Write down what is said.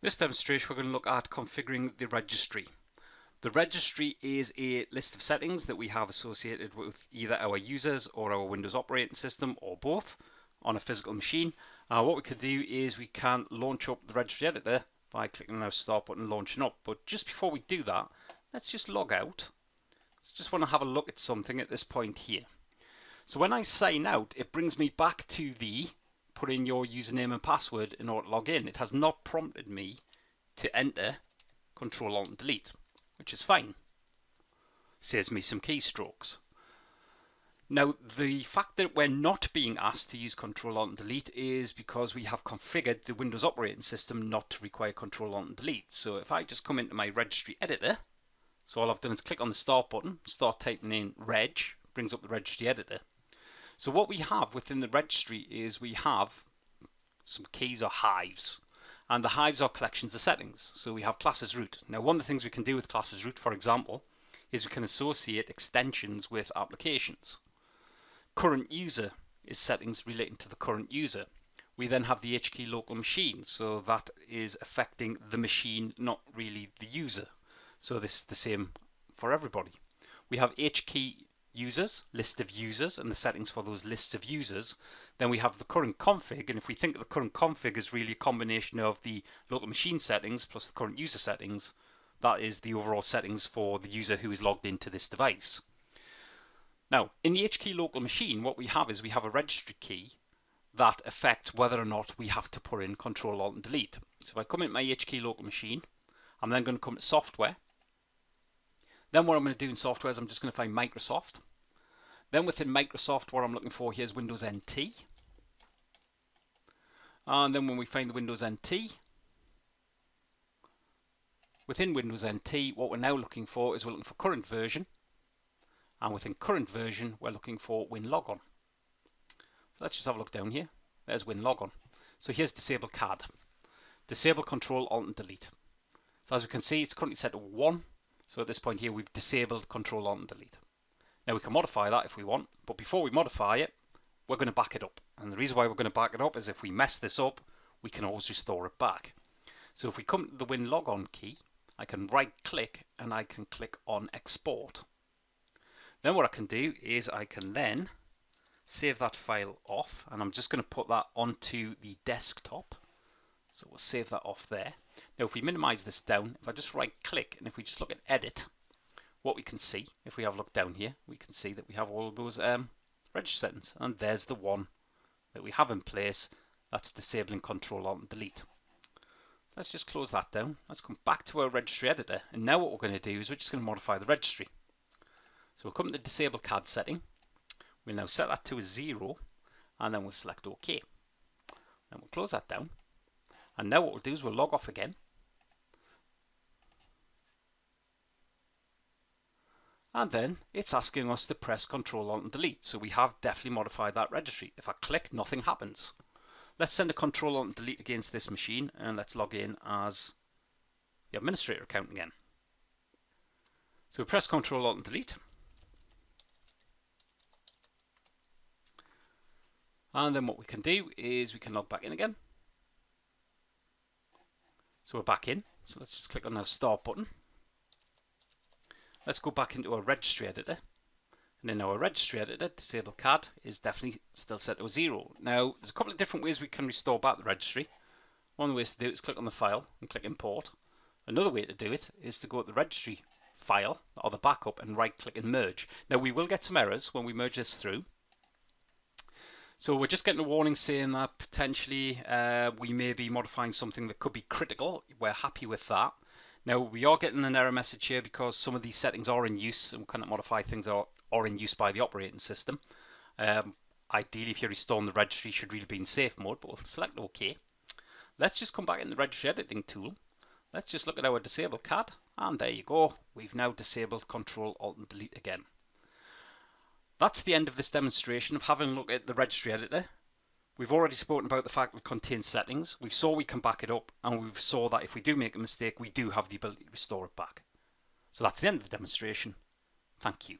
This demonstration we're going to look at configuring the registry. The registry is a list of settings that we have associated with either our users or our Windows operating system or both on a physical machine. What we could do is we can launch up the registry editor by clicking on our start button and launching up. But just before we do that, let's just log out. Just want to have a look at something at this point here. So when I sign out, it brings me back to the put in your username and password in order to log in. It has not prompted me to enter Control Alt and Delete, which is fine. Saves me some keystrokes. Now, the fact that we're not being asked to use Control Alt and Delete is because we have configured the Windows operating system not to require Control Alt and Delete. So if I just come into my registry editor, so all I've done is click on the start button, start typing in reg, brings up the registry editor. So what we have within the registry is we have some keys or hives. And the hives are collections of settings. So we have classes root. Now, one of the things we can do with classes root, for example, is we can associate extensions with applications. Current user is settings relating to the current user. We then have the HKey local machine, so that is affecting the machine, not really the user. So this is the same for everybody. We have HKey users, list of users, and the settings for those lists of users. Then we have the current config, and if we think of the current config as really a combination of the local machine settings plus the current user settings, that is the overall settings for the user who is logged into this device. Now, in the HKey local machine, what we have is we have a registry key that affects whether or not we have to put in Control Alt and Delete. So if I come into my HKey local machine, I'm then going to come to software. Then what I'm going to do in software is I'm just going to find Microsoft. Then within Microsoft, what I'm looking for here is Windows NT. And then when we find the Windows NT, within Windows NT, what we're now looking for is we're looking for current version. And within current version, we're looking for WinLogon. So let's just have a look down here. There's WinLogon. So here's Disable CAD. Disable Control Alt and Delete. So as we can see, it's currently set to 1. So at this point here, we've disabled Control Alt and Delete. Now we can modify that if we want, but before we modify it, we're going to back it up. And the reason why we're going to back it up is if we mess this up, we can always restore it back. So if we come to the WinLogon key, I can right click and I can click on Export. Then what I can do is I can then save that file off, and I'm just going to put that onto the desktop. So we'll save that off there. Now if we minimize this down, if I just right click and if we just look at edit, what we can see, if we have a look down here, we can see that we have all of those register settings, and there's the one that we have in place. That's disabling Control Alt and Delete. Let's just close that down. Let's come back to our registry editor, and now what we're going to do is we're just going to modify the registry. So we'll come to the disable CAD setting. We'll now set that to a 0, and then we'll select OK. Then we'll close that down. And now what we'll do is we'll log off again. And then it's asking us to press Control Alt and Delete. So we have definitely modified that registry. If I click, nothing happens. Let's send a Control Alt and Delete against this machine, and let's log in as the administrator account again. So we press Control Alt and Delete. And then what we can do is we can log back in again. So we're back in. So let's just click on our start button. Let's go back into our registry editor. And in our registry editor, disable CAD is definitely still set to a 0. Now, there's a couple of different ways we can restore back the registry. One way to do it is click on the file and click import. Another way to do it is to go to the registry file or the backup and right click and merge. Now, we will get some errors when we merge this through. So we're just getting a warning saying that potentially we may be modifying something that could be critical. We're happy with that. Now we are getting an error message here because some of these settings are in use and we cannot modify things that are in use by the operating system. Ideally, if you're restoring the registry, you should really be in safe mode, but we'll select OK. Let's just come back in the registry editing tool. Let's just look at our disable CAD, and there you go. We've now disabled Control Alt and Delete again. That's the end of this demonstration of having a look at the registry editor. We've already spoken about the fact that it contains settings. We saw we can back it up, and we saw that if we do make a mistake, we do have the ability to restore it back. So that's the end of the demonstration. Thank you.